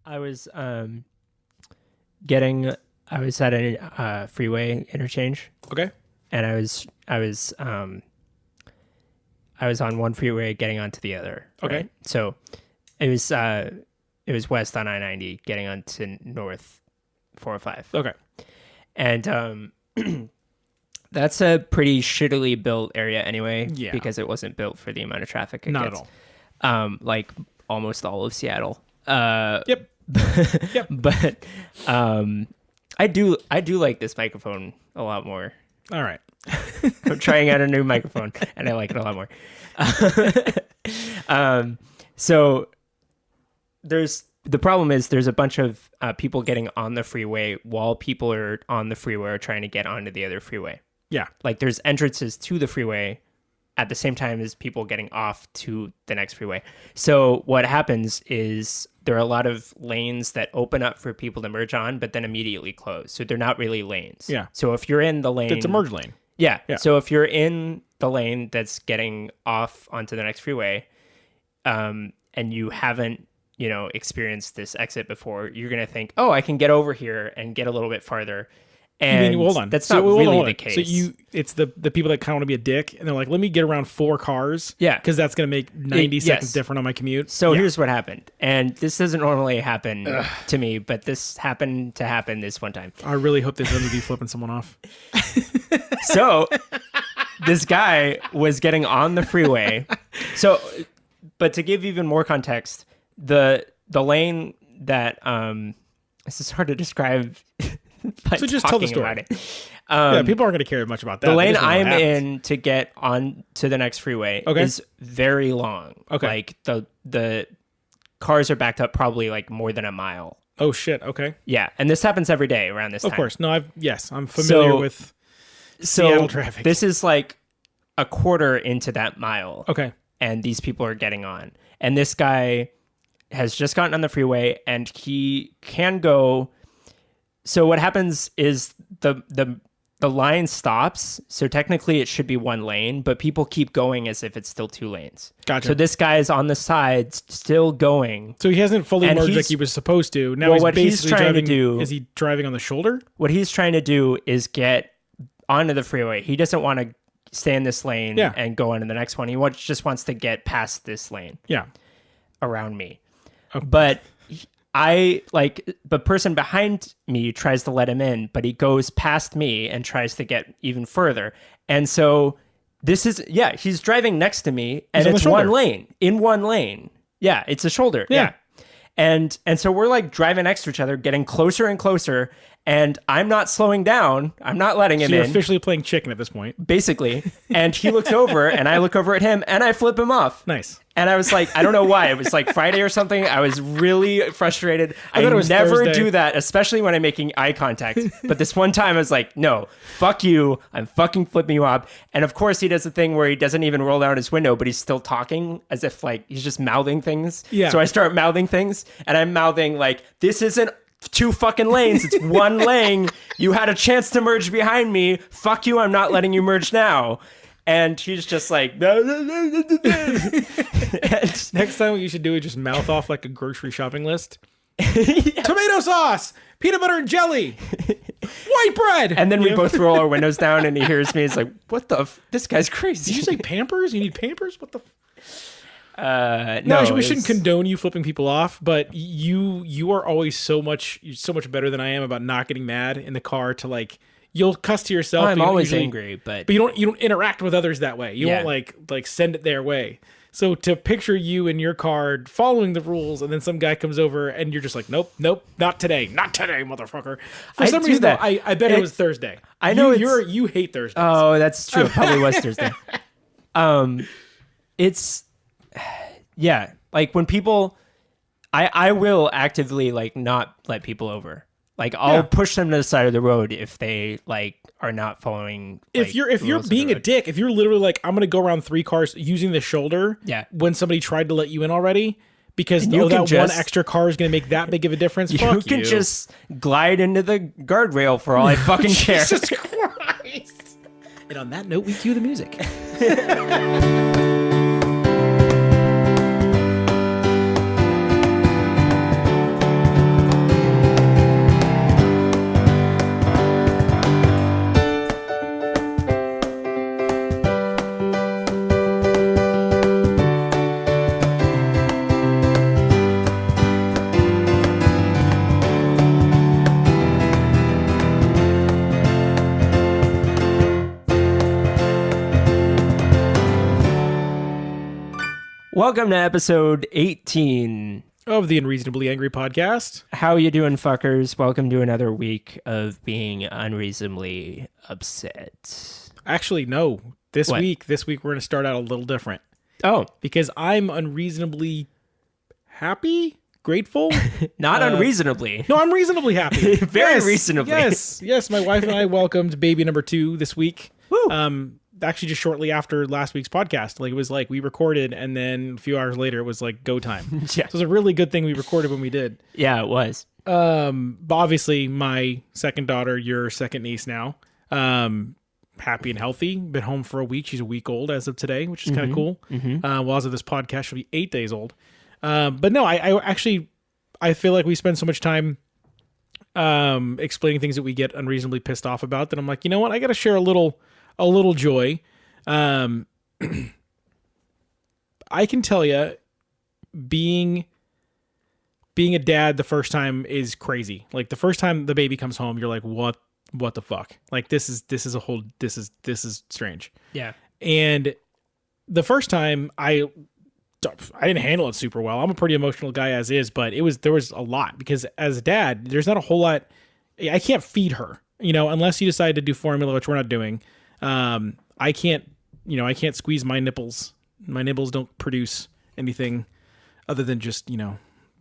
I was I was at a freeway interchange. Okay. And I was on one freeway getting onto the other. Okay. Right? So it was west on I-90 getting onto north 405. Okay. And that's a pretty shittily built area anyway. Yeah. Because it wasn't built for the amount of traffic it Not gets. at all. Like almost all of Seattle. Yep. Yep. But I do like this microphone a lot more. All right. I'm trying out a new microphone and I like it a lot more. So the problem is there's a bunch of people getting on the freeway while people are on the freeway are trying to get onto the other freeway. Yeah. Like there's entrances to the freeway at the same time as people getting off to the next freeway. So what happens is there are a lot of lanes that open up for people to merge on, but then immediately close. So they're not really lanes. Yeah. So if you're in the lane... It's a merge lane. Yeah. Yeah. So if you're in the lane that's getting off onto the next freeway, and you haven't, experienced this exit before, you're going to think, oh, I can get over here and get a little bit farther. And hold on. That's not really the case. So it's the people that kind of want to be a dick, and they're like, let me get around 4 cars. Yeah. Because that's going to make 90 seconds different on my commute. So here's what happened. And this doesn't normally happen to me, but this happened to happen this one time. I really hope this ends with you flipping someone off. So this guy was getting on the freeway. So, but to give even more context, the lane that, this is hard to describe. So just tell the story. About it. People aren't going to care much about that. The lane I'm in to get on to the next freeway is very long. Okay. Like the cars are backed up probably like more than a mile. Oh shit. Okay. Yeah, and this happens every day around this time. Of course. No, I'm familiar with Seattle traffic. This is like a quarter into that mile. Okay. And these people are getting on. And this guy has just gotten on the freeway and he can go. So what happens is the line stops. So technically it should be one lane, but people keep going as if it's still 2 lanes. Gotcha. So this guy is on the side still going. So he hasn't fully merged like he was supposed to. Now what he's trying to do, is he driving on the shoulder? What he's trying to do is get onto the freeway. He doesn't want to stay in this lane and go into the next one. He just wants to get past this lane. Yeah. Around me. Okay. But the person behind me tries to let him in, but he goes past me and tries to get even further. And so he's driving next to me and it's one lane, in one lane. Yeah, it's a shoulder. Yeah. And so we're like driving next to each other, getting closer and closer. And I'm not slowing down. I'm not letting him in. You're officially playing chicken at this point. Basically. And he looks over and I look over at him and I flip him off. Nice. And I was like, I don't know why. It was like Friday or something. I was really frustrated. I thought it was never Thursday. do that, especially when I'm making eye contact. But this one time I was like, no, fuck you. I'm fucking flipping you off. And of course he does the thing where he doesn't even roll down his window, but he's still talking as if like he's just mouthing things. Yeah. So I start mouthing things and I'm mouthing like, this isn't 2 fucking lanes. It's 1 lane. You had a chance to merge behind me. Fuck you. I'm not letting you merge now. And he's just like, and next time what you should do is just mouth off like a grocery shopping list. Tomato sauce, peanut butter and jelly, white bread. And then we both roll our windows down and he hears me. He's like, what the this guy's crazy. Did you say Pampers? You need Pampers? What the no, we shouldn't condone you flipping people off, but you are always so much better than I am about not getting mad in the car. To like, you'll cuss to yourself. I'm always angry, but you don't interact with others that way. You won't like send it their way. So to picture you in your car following the rules, and then some guy comes over and you're just like, nope, not today, motherfucker. For some reason, though, I bet it was Thursday. I know you hate Thursdays. Oh, that's true. It probably was Thursday. It's. Yeah, like when people, I will actively like not let people over. Like I'll push them to the side of the road if they like are not following. If like, you're being a dick, if you're literally like, I'm gonna go around 3 cars using the shoulder. Yeah. When somebody tried to let you in already, because that one extra car is gonna make that big of a difference. You Fuck can just glide into the guardrail for all I fucking care. Jesus Christ. And on that note, we cue the music. Welcome to episode 18 of the Unreasonably Angry podcast. How you doing, fuckers? Welcome to another week of being unreasonably upset. Actually, no. This week we're going to start out a little different. Oh. Because I'm unreasonably happy? Grateful? Not unreasonably. No, I'm reasonably happy. Very reasonably. Yes. My wife and I welcomed baby number 2 this week. Woo. Actually, just shortly after last week's podcast. Like, it was like we recorded, and then a few hours later, it was like go time. Yeah. So it was a really good thing we recorded when we did. Yeah, it was. But obviously, my second daughter, your second niece now, happy and healthy. Been home for a week. She's a week old as of today, which is kind of cool. Well, as of this podcast, she'll be 8 days old. But no, I feel like we spend so much time explaining things that we get unreasonably pissed off about that I'm like, you know what? I got to share a little joy. I can tell you, being a dad the first time is crazy. Like, the first time the baby comes home, you're like, what the fuck? Like, this is strange. Yeah. And the first time I didn't handle it super well. I'm a pretty emotional guy as is, but there was a lot because as a dad, there's not a whole lot. I can't feed her, unless you decide to do formula, which we're not doing. I can't squeeze my nipples. My nipples don't produce anything other than just,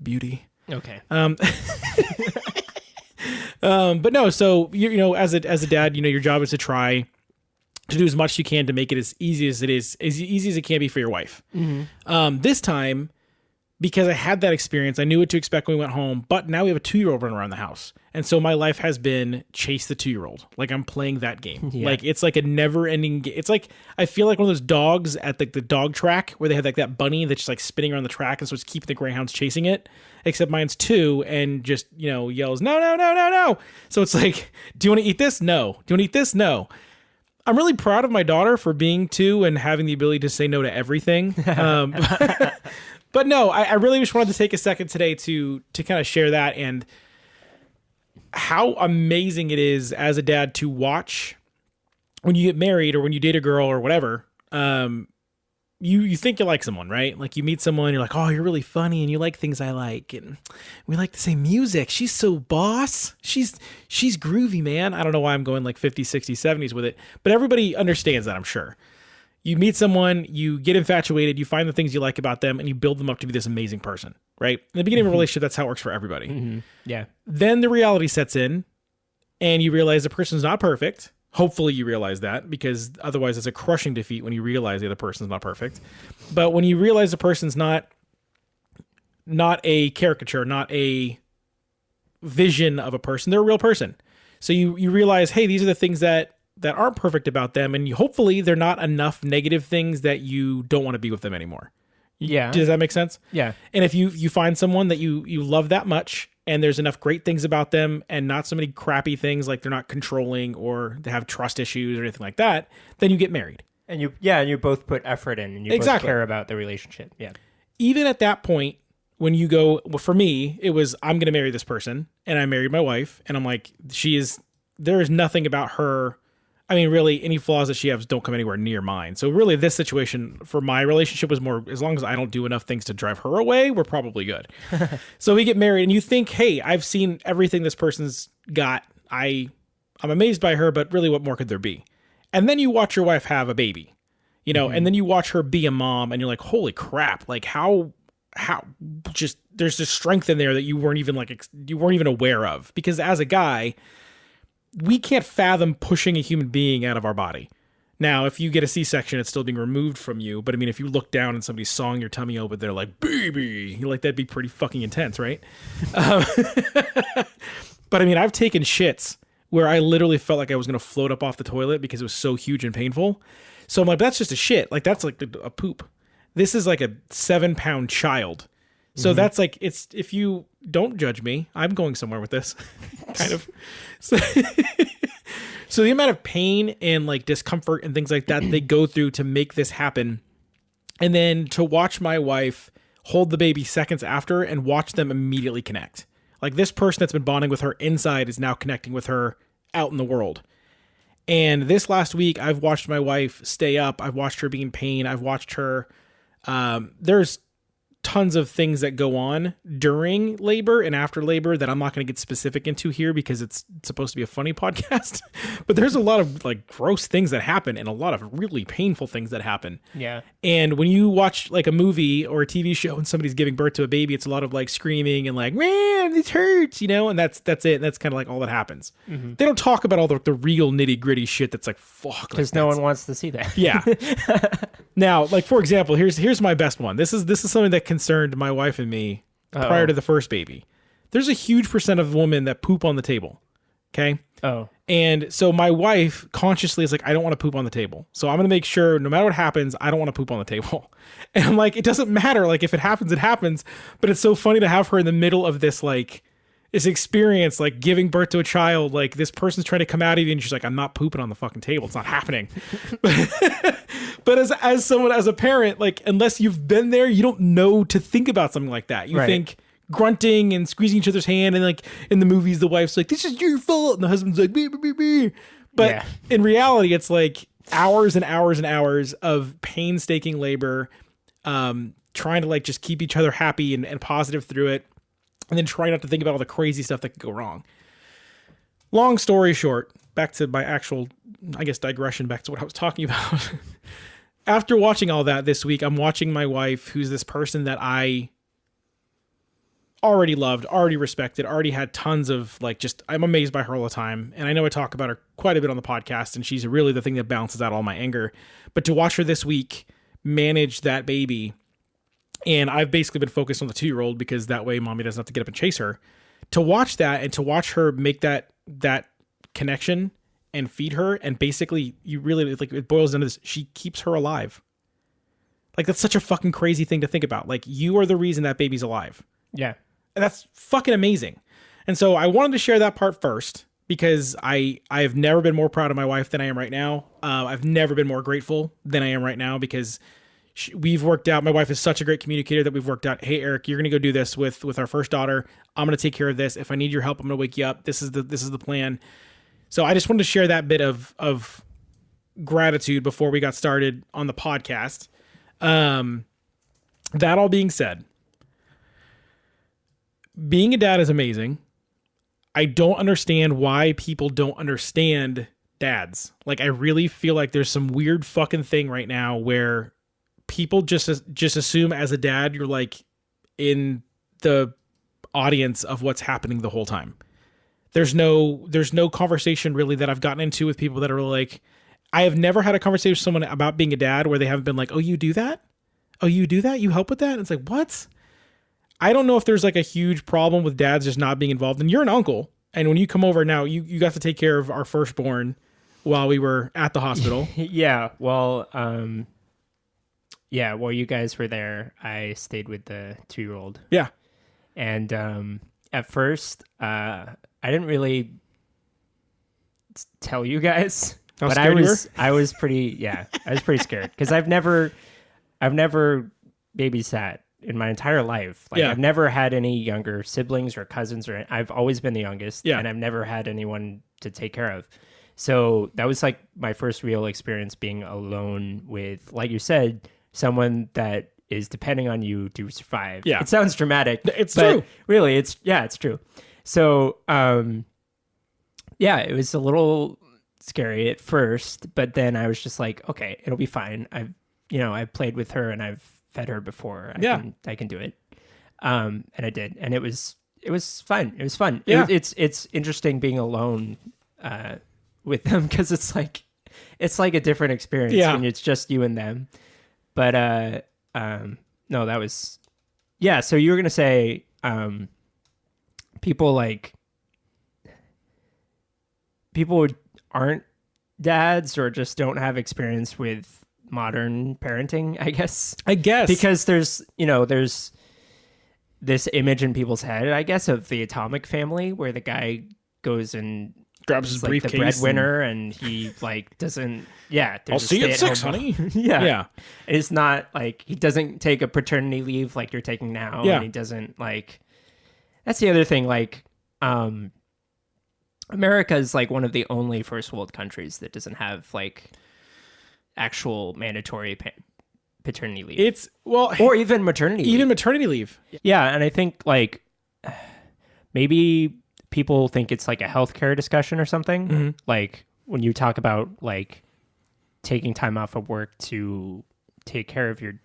beauty. Okay. But no, so as a dad, your job is to try to do as much as you can to make it as easy as it can be for your wife. This time, because I had that experience, I knew what to expect when we went home, but now we have a 2-year-old running around the house. And so my life has been chase the 2-year-old. Like, I'm playing that game. Yeah. Like, it's like a never ending game. It's like, I feel like one of those dogs at the dog track where they have like that bunny that's just like spinning around the track. And so it's keeping the greyhounds chasing it, except mine's 2 and just, yells, no. So it's like, do you want to eat this? No. Do you want to eat this? No. I'm really proud of my daughter for being 2 and having the ability to say no to everything. But no, I really just wanted to take a second today to kind of share that and how amazing it is as a dad to watch when you get married or when you date a girl or whatever. You think you like someone, right? Like, you meet someone, you're like, oh, you're really funny and you like things I like and we like the same music. She's so boss. She's groovy, man. I don't know why I'm going like 50s, 60s, 70s with it, but everybody understands that, I'm sure. You meet someone, you get infatuated, you find the things you like about them, and you build them up to be this amazing person, right? In the beginning of a relationship, that's how it works for everybody. Yeah. Then the reality sets in and you realize the person's not perfect. Hopefully you realize that, because otherwise it's a crushing defeat when you realize the other person's not perfect. But when you realize the person's not a caricature, not a vision of a person, they're a real person. So you realize, hey, these are the things that aren't perfect about them, and hopefully they're not enough negative things that you don't want to be with them anymore. Yeah. Does that make sense? Yeah. And if you find someone that you love that much, and there's enough great things about them and not so many crappy things, like they're not controlling or they have trust issues or anything like that, then you get married. And you both put effort in and you both care about the relationship. Yeah. Even at that point, when you go, well, for me, it was, I'm going to marry this person, and I married my wife, and I'm like, there is nothing about her. I mean, really, any flaws that she has don't come anywhere near mine. So really, this situation for my relationship was more, as long as I don't do enough things to drive her away, we're probably good. So we get married, and you think, hey, I've seen everything this person's got. I'm amazed by her, but really, what more could there be? And then you watch your wife have a baby, and then you watch her be a mom, and you're like, holy crap, like how just there's this strength in there that you weren't even aware of, because as a guy, we can't fathom pushing a human being out of our body. Now, if you get a C-section, it's still being removed from you. But I mean, if you look down and somebody's sawing your tummy open, they're like, baby, that'd be pretty fucking intense, right? But I mean, I've taken shits where I literally felt like I was going to float up off the toilet because it was so huge and painful. So I'm like, that's just a shit. Like, that's like a poop. This is like a 7-pound child. So that's like, it's, if you don't judge me, I'm going somewhere with this kind of. So the amount of pain and like discomfort and things like that they go through to make this happen. And then to watch my wife hold the baby seconds after and watch them immediately connect. Like, this person that's been bonding with her inside is now connecting with her out in the world. And this last week, I've watched my wife stay up. I've watched her be in pain. I've watched her There's tons of things that go on during labor and after labor that I'm not going to get specific into here because it's supposed to be a funny podcast. But there's a lot of like gross things that happen and a lot of really painful things that happen. Yeah. And when you watch like a movie or a TV show and somebody's giving birth to a baby, it's a lot of like screaming and like, man, this hurts, you know, and that's it. That's kind of like all that happens. Mm-hmm. They don't talk about all the real nitty gritty shit that's like, fuck. Because no one wants to see that. Yeah. Now, like, for example, here's my best one. This is something that concerned my wife and me prior to the first baby. There's a huge percent of women that poop on the table. Okay. Oh. And so my wife consciously is like, I don't want to poop on the table. So I'm going to make sure no matter what happens, I don't want to poop on the table. And I'm like, it doesn't matter. Like if it happens, it happens. But it's so funny to have her in the middle of this, like this experience, like giving birth to a child, like this person's trying to come out of you and she's like, I'm not pooping on the fucking table. It's not happening. But as someone, as a parent, like, unless you've been there, you don't know to think about something like that. You think grunting and squeezing each other's hand. And like in the movies, the wife's like, this is your fault. And the husband's like, bee, bee, bee, bee. But in reality, it's like hours and hours and hours of painstaking labor, trying to like just keep each other happy and positive through it. And then try not to think about all the crazy stuff that could go wrong. Long story short, back to my actual, I guess, digression back to what I was talking about. After watching all that this week, I'm watching my wife, who's this person that I already loved, already respected, already had tons of, like, just, I'm amazed by her all the time. And I know I talk about her quite a bit on the podcast, and she's really the thing that balances out all my anger. But to watch her this week manage that baby, and I've basically been focused on the 2-year-old because that way mommy doesn't have to get up and chase her. To watch that and to watch her make that connection and feed her, and basically you really, like, it boils down to this, she keeps her alive. Like, that's such a fucking crazy thing to think about. Like, you are the reason that baby's alive. Yeah. And that's fucking amazing. And so I wanted to share that part first because I have never been more proud of my wife than I am right now. I've never been more grateful than I am right now because we've worked out. My wife is such a great communicator that we've worked out. Hey, Eric, you're going to go do this with our first daughter. I'm going to take care of this. If I need your help, I'm going to wake you up. This is the plan. So I just wanted to share that bit of gratitude before we got started on the podcast. That all being said, being a dad is amazing. I don't understand why people don't understand dads. Like, I really feel like there's some weird fucking thing right now where people just assume as a dad, you're like in the audience of what's happening the whole time. There's no conversation really that I've gotten into with people that are like, I have never had a conversation with someone about being a dad where they haven't been like, oh, you do that? Oh, you do that? You help with that? And it's like, what? I don't know if there's like a huge problem with dads just not being involved. And you're an uncle. And when you come over now, you got to take care of our firstborn while we were at the hospital. Yeah. Well, while you guys were there, I stayed with the 2-year-old. Yeah. And at first, I didn't really tell you guys, but I was pretty scared because I've never babysat in my entire life. Like, I've never had any younger siblings or cousins, or I've always been the youngest, and I've never had anyone to take care of. So that was like my first real experience being alone with, like you said, someone that is depending on you to survive. Yeah. It sounds dramatic. It's true. Really, it's true. So, it was a little scary at first, but then I was just like, okay, it'll be fine. I've played with her and I've fed her before. I can do it. And I did. And it was fun. It was fun. Yeah. It's interesting being alone, with them because it's like a different experience when it's just you and them. But no, that was so you were gonna say people aren't dads or just don't have experience with modern parenting, I guess because there's this image in people's head, I guess, of the atomic family where the guy goes and grabs his briefcase, the breadwinner, and he like doesn't. Yeah, I'll see you at 6, honey. yeah. It's not like he doesn't take a paternity leave like you're taking now. Yeah, and he doesn't like. That's the other thing. Like, America is like one of the only first world countries that doesn't have like actual mandatory paternity leave. It's or even maternity leave. Even maternity leave. Yeah, and I think like maybe people think it's like a healthcare discussion or something. Mm-hmm. Like when you talk about like taking time off of work to take care of your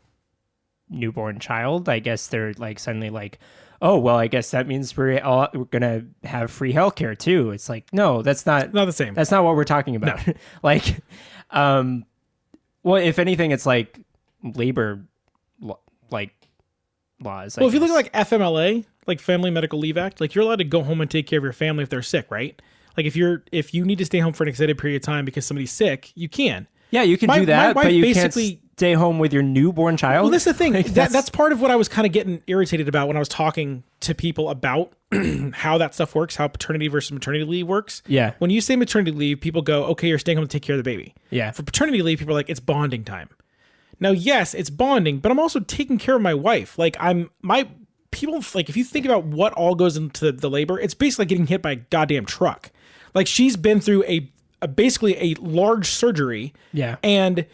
newborn child, I guess they're like suddenly like, oh, well, I guess that means we're going to have free healthcare too. It's like, no, that's not the same. That's not what we're talking about. No. Like, well, if anything, it's like labor, like laws. Well, if you look at like FMLA, like Family Medical Leave Act, like you're allowed to go home and take care of your family if they're sick, right? Like if you need to stay home for an extended period of time because somebody's sick, you can. Yeah, you can do that, but you can't stay home with your newborn child. Well, that's the thing. Like, that's part of what I was kind of getting irritated about when I was talking to people about how that stuff works, how paternity versus maternity leave works. Yeah. When you say maternity leave, people go, okay, you're staying home to take care of the baby. Yeah. For paternity leave, people are like, it's bonding time. Now, yes, it's bonding, but I'm also taking care of my wife. Like people, like if you think about what all goes into the labor, it's basically like getting hit by a goddamn truck. Like she's been through basically a large surgery. Yeah. And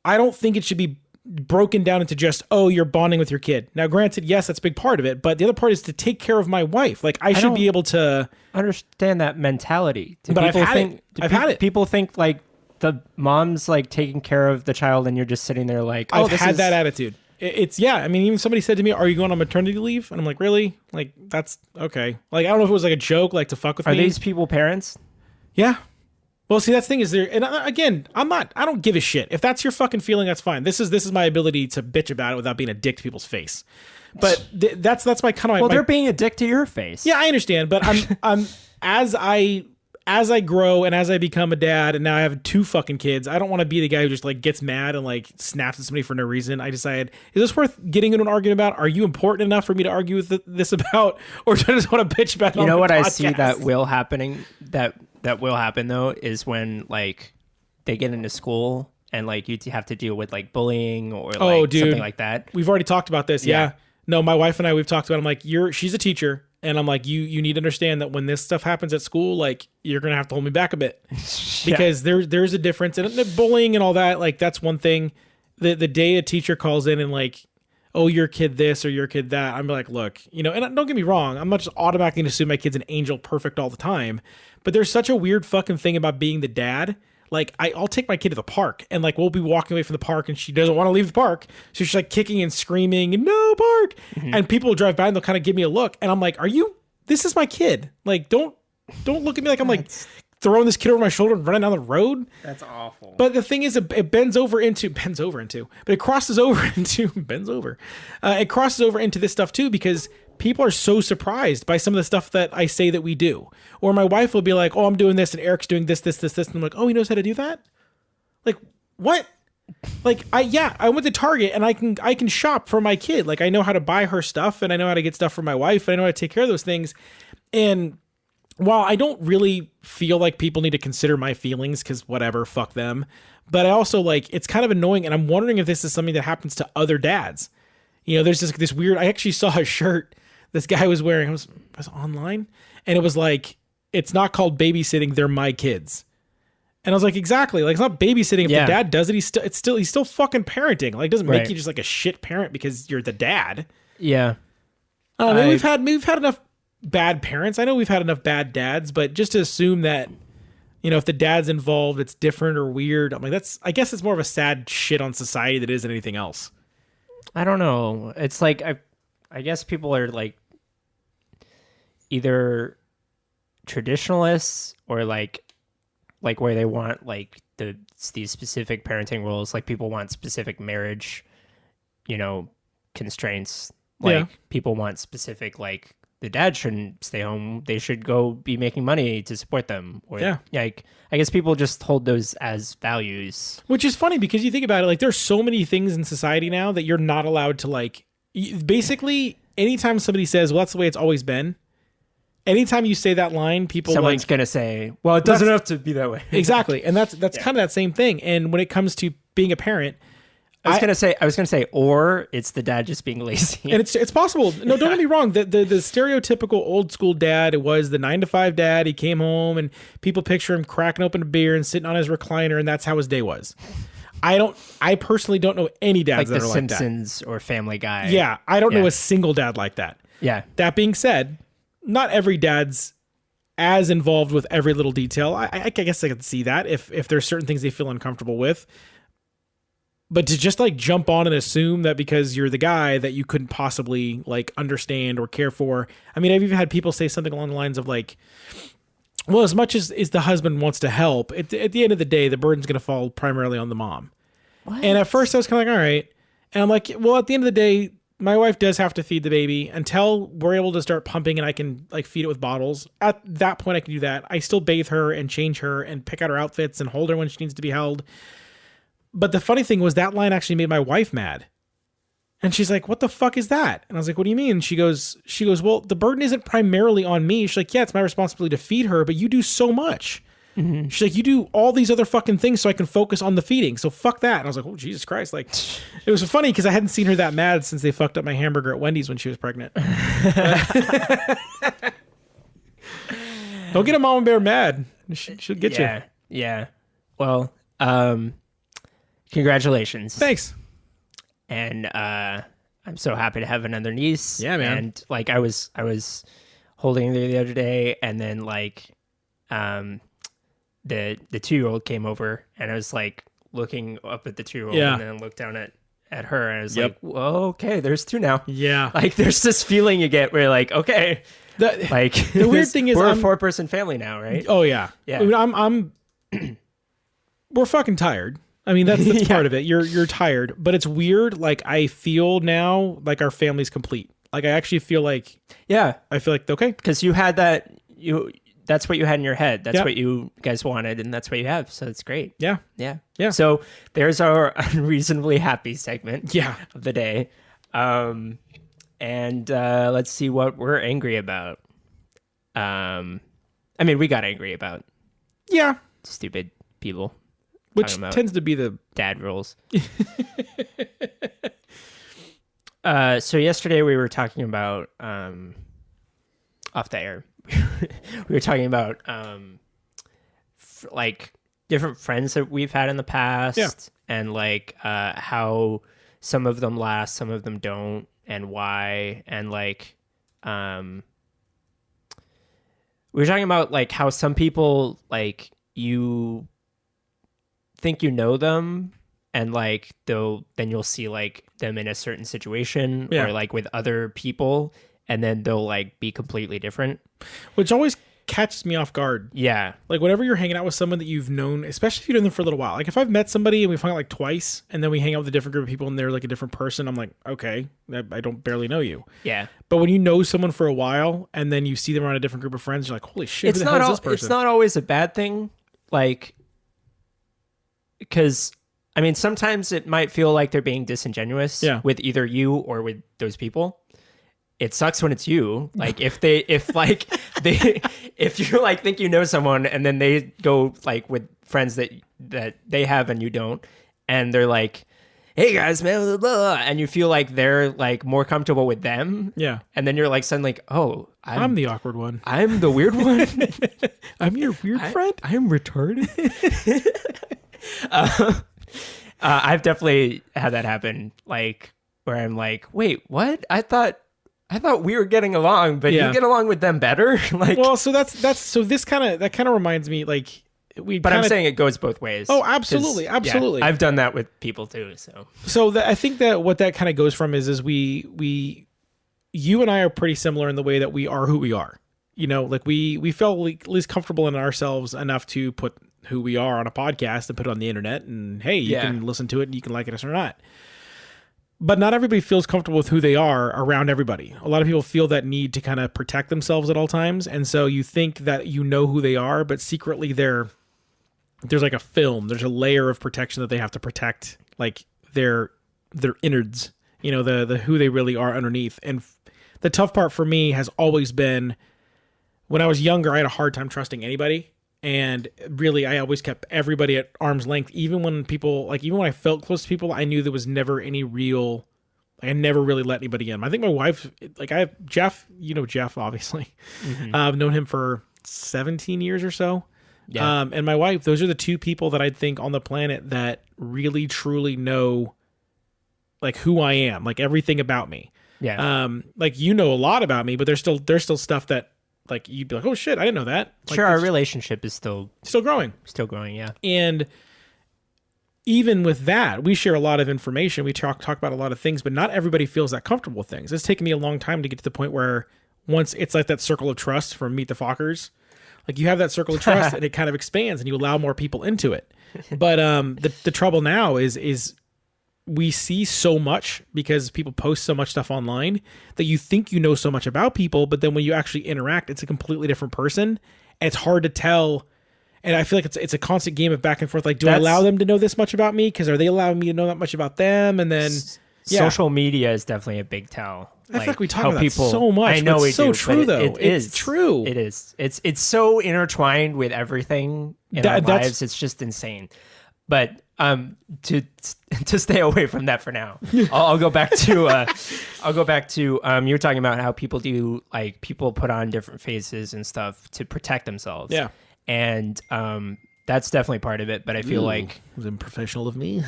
I don't think it should be broken down into just, oh, you're bonding with your kid. Now, granted, yes, that's a big part of it, but the other part is to take care of my wife. Like I should be able to understand that mentality. But I've had it. People think like the mom's like taking care of the child and you're just sitting there like, oh, I've had that attitude. It's yeah. I mean, even somebody said to me, are you going on maternity leave? And I'm like, really? Like, that's okay. Like, I don't know if it was like a joke, like to fuck with me. Are these people parents? Yeah. Well, see, that's the thing is there, and again, I don't give a shit. If that's your fucking feeling, that's fine. This is my ability to bitch about it without being a dick to people's face. But that's my kind of. Well, they're being a dick to your face. Yeah, I understand, but I'm as I grow and as I become a dad, and now I have 2 fucking kids, I don't want to be the guy who just like gets mad and like snaps at somebody for no reason. I decided, is this worth getting into an argument about? Are you important enough for me to argue with this about, or do I just want to bitch about it? You know what I see that will happen though is when like they get into school and like you have to deal with like bullying or like something like that. We've already talked about this. Yeah. No, my wife and I, we've talked about it. I'm like, she's a teacher. And I'm like, you need to understand that when this stuff happens at school, like you're going to have to hold me back a bit because there's a difference. And the bullying and all that, like that's one thing. The day a teacher calls in and like, oh, your kid this or your kid that, I'm like, look, and don't get me wrong. I'm not just automatically going to assume my kid's an angel perfect all the time. But there's such a weird fucking thing about being the dad. Like I'll take my kid to the park and like we'll be walking away from the park and she doesn't want to leave the park. So she's like kicking and screaming and no park. Mm-hmm. And people will drive by and they'll kind of give me a look. And I'm like, this is my kid. Like, don't look at me like I'm like throwing this kid over my shoulder and running down the road. That's awful. But the thing is it crosses over into, it crosses over into this stuff too, because people are so surprised by some of the stuff that I say that we do. Or my wife will be like, oh, I'm doing this and Eric's doing this. And I'm like, oh, he knows how to do that? Like, what? Like, I went to Target and I can shop for my kid. Like, I know how to buy her stuff and I know how to get stuff for my wife. And I know how to take care of those things. And while I don't really feel like people need to consider my feelings because whatever, fuck them. But I also like, it's kind of annoying. And I'm wondering if this is something that happens to other dads. There's this weird, I actually saw a shirt this guy was wearing. I was online and it was like, it's not called babysitting. They're my kids. And I was like, exactly. Like, it's not babysitting. If the dad does it, he's still fucking parenting. Like, it doesn't make you just like a shit parent because you're the dad. Yeah. Maybe we've had enough bad parents. I know we've had enough bad dads, but just to assume that, if the dad's involved, it's different or weird. I'm like, I guess it's more of a sad shit on society that is than anything else. I don't know. It's like, I guess people are like either traditionalists or like where they want like these specific parenting rules. Like people want specific marriage, constraints. Like people want specific, like the dad shouldn't stay home. They should go be making money to support them. Or like, I guess people just hold those as values. Which is funny because you think about it, like there's so many things in society now that you're not allowed to like, basically anytime somebody says, well, that's the way it's always been. Anytime you say that line, someone's going to say, well, it doesn't have to be that way. Exactly. And that's kind of that same thing. And when it comes to being a parent, I was gonna say, or it's the dad just being lazy. And it's possible. No, don't get me wrong. The stereotypical old school dad, it was the 9-to-5 dad. He came home and people picture him cracking open a beer and sitting on his recliner, and that's how his day was. I personally don't know any dads Like that The are Simpsons or Family Guy. like that. Yeah, I don't know Yeah. a single dad like that. Yeah. That being said, not every dad's as involved with every little detail. I guess I could see that if there's certain things they feel uncomfortable with. But to just like jump on and assume that because you're the guy that you couldn't possibly like understand or care for. I mean, I've even had people say something along the lines of like, well, as much as the husband wants to help, at the end of the day, the burden's going to fall primarily on the mom. What? And at first I was kind of like, all right. And I'm like, well, at the end of the day, my wife does have to feed the baby until we're able to start pumping and I can like feed it with bottles. At that point, I can do that. I still bathe her and change her and pick out her outfits and hold her when she needs to be held. But the funny thing was that line actually made my wife mad. And she's like, what the fuck is that? And I was like, what do you mean? She goes, well, the burden isn't primarily on me. She's like, yeah, it's my responsibility to feed her, but you do so much. Mm-hmm. She's like, you do all these other fucking things so I can focus on the feeding. So fuck that. And I was like, oh, Jesus Christ. Like, it was funny because I hadn't seen her that mad since they fucked up my hamburger at Wendy's when she was pregnant. Don't get a mama bear mad. She'll get you. Yeah. Well, congratulations. Thanks. And I'm so happy to have another niece. Yeah, man. And like I was holding her the other day, and then like the 2-year-old came over, and I was like looking up at the 2-year-old, and then looked down at her, and I was like, well, okay, there's 2 now. Yeah. Like there's this feeling you get where you're like, okay. The weird thing is we're a 4-person family now, right? Oh yeah. Yeah. I mean, we're fucking tired. I mean, that's part of it. You're tired, but it's weird. Like I feel now like our family's complete. Like I actually feel like, I feel like, okay. Because you had that's what you had in your head. That's what you guys wanted, and that's what you have. So it's great. Yeah. So there's our unreasonably happy segment of the day. And let's see what we're angry about. I mean, we got angry about stupid people. Which tends to be the dad rules. So yesterday we were talking about off the air. We were talking about like different friends that we've had in the past, and like how some of them last, some of them don't, and why, and like we were talking about like how some people like you think you know them, and like then you'll see like them in a certain situation or like with other people, and then they'll like be completely different, which always catches me off guard. Yeah. Like whenever you're hanging out with someone that you've known, especially if you've known them for a little while. Like if I've met somebody and we've hung out like twice and then we hang out with a different group of people and they're like a different person, I'm like, okay, I don't barely know you. Yeah. But when you know someone for a while and then you see them around a different group of friends, you're like, holy shit, who the hell is this person? It's not always a bad thing. Like, because I mean, sometimes it might feel like they're being disingenuous with either you or with those people. It sucks when it's you. Like if you like think you know someone and then they go like with friends that they have and you don't, and they're like, hey guys, man, blah, blah, blah, and you feel like they're like more comfortable with them. Yeah. And then you're like suddenly like, oh, I'm the awkward one. I'm the weird one. I'm your weird friend. I'm retarded. I've definitely had that happen. Like where I'm like, wait, what? I thought we were getting along, but you get along with them better. Like, well, so that kind of reminds me, like But I'm saying it goes both ways. Oh, absolutely, absolutely. Yeah, I've done that with people too. So I think that what that kind of goes from is you and I are pretty similar in the way that we are who we are. You know, like we felt like at least comfortable in ourselves enough to put who we are on a podcast and put it on the internet, and hey, you can listen to it and you can like it or not. But not everybody feels comfortable with who they are around everybody. A lot of people feel that need to kind of protect themselves at all times. And so you think that you know who they are, but secretly there's like a film. There's a layer of protection that they have to protect, like their innards, you know, the who they really are underneath. And the tough part for me has always been when I was younger, I had a hard time trusting anybody. And really, I always kept everybody at arm's length, even when I felt close to people, I knew there was never any real, like I never really let anybody in. I think my wife, like I have Jeff, you know Jeff, obviously. Mm-hmm. I've known him for 17 years or so. Yeah. And my wife, those are the two people that I think on the planet that really truly know like who I am, like everything about me. Yeah. Like you know a lot about me, but there's still stuff that like you'd be like, oh shit, I didn't know that. Like, sure, our relationship is still growing. Still growing, yeah. And even with that, we share a lot of information. We talk about a lot of things, but not everybody feels that comfortable with things. It's taken me a long time to get to the point where once it's like that circle of trust from Meet the Fockers. Like you have that circle of trust and it kind of expands and you allow more people into it. But the trouble now is we see so much because people post so much stuff online that you think you know so much about people, but then when you actually interact, it's a completely different person. And it's hard to tell. And I feel like it's a constant game of back and forth. Like, do I allow them to know this much about me? Because are they allowing me to know that much about them? And then social media is definitely a big tell. I feel like we talk about people, so much. I know it's so true, though. It's true. It is. It's so intertwined with everything in our lives. It's just insane. But to stay away from that for now, I'll go back to you were talking about how people do like people put on different faces and stuff to protect themselves. Yeah. And that's definitely part of it. But I feel like it was unprofessional of me.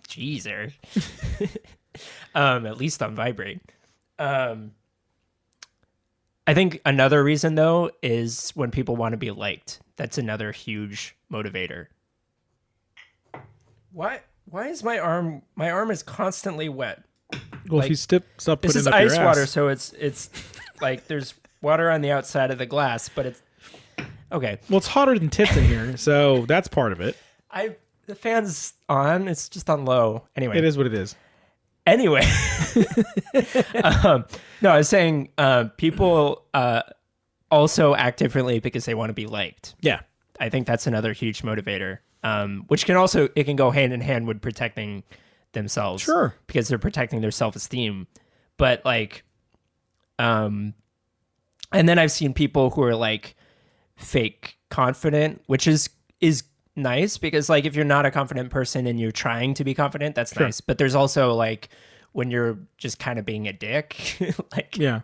Jeezer. At least on Vibrate. I think another reason though is when people want to be liked. That's another huge motivator. Why is my arm is constantly wet? Well, like, if you stop putting this is up ice your water, ass. so it's like there's water on the outside of the glass, but it's okay. Well, it's hotter than tits in here, so that's part of it. The fan's on, it's just on low. Anyway. It is what it is. Anyway. No, I was saying people also act differently because they want to be liked. Yeah. I think that's another huge motivator. Which can go hand in hand with protecting themselves. Sure. Because they're protecting their self-esteem. But like, and then I've seen people who are like fake confident, which is nice because like if you're not a confident person and you're trying to be confident, that's sure. nice. But there's also like when you're just kind of being a dick, like, yeah,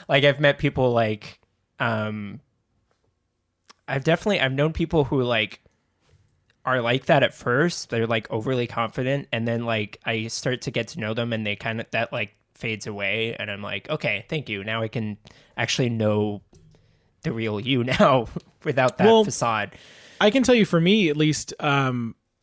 like I've met people like, I've known people who like are like that at first. They're like overly confident. And then like I start to get to know them and they kind of, that like fades away. And I'm like, okay, thank you. Now I can actually know the real you now without that facade. I can tell you for me, at least, I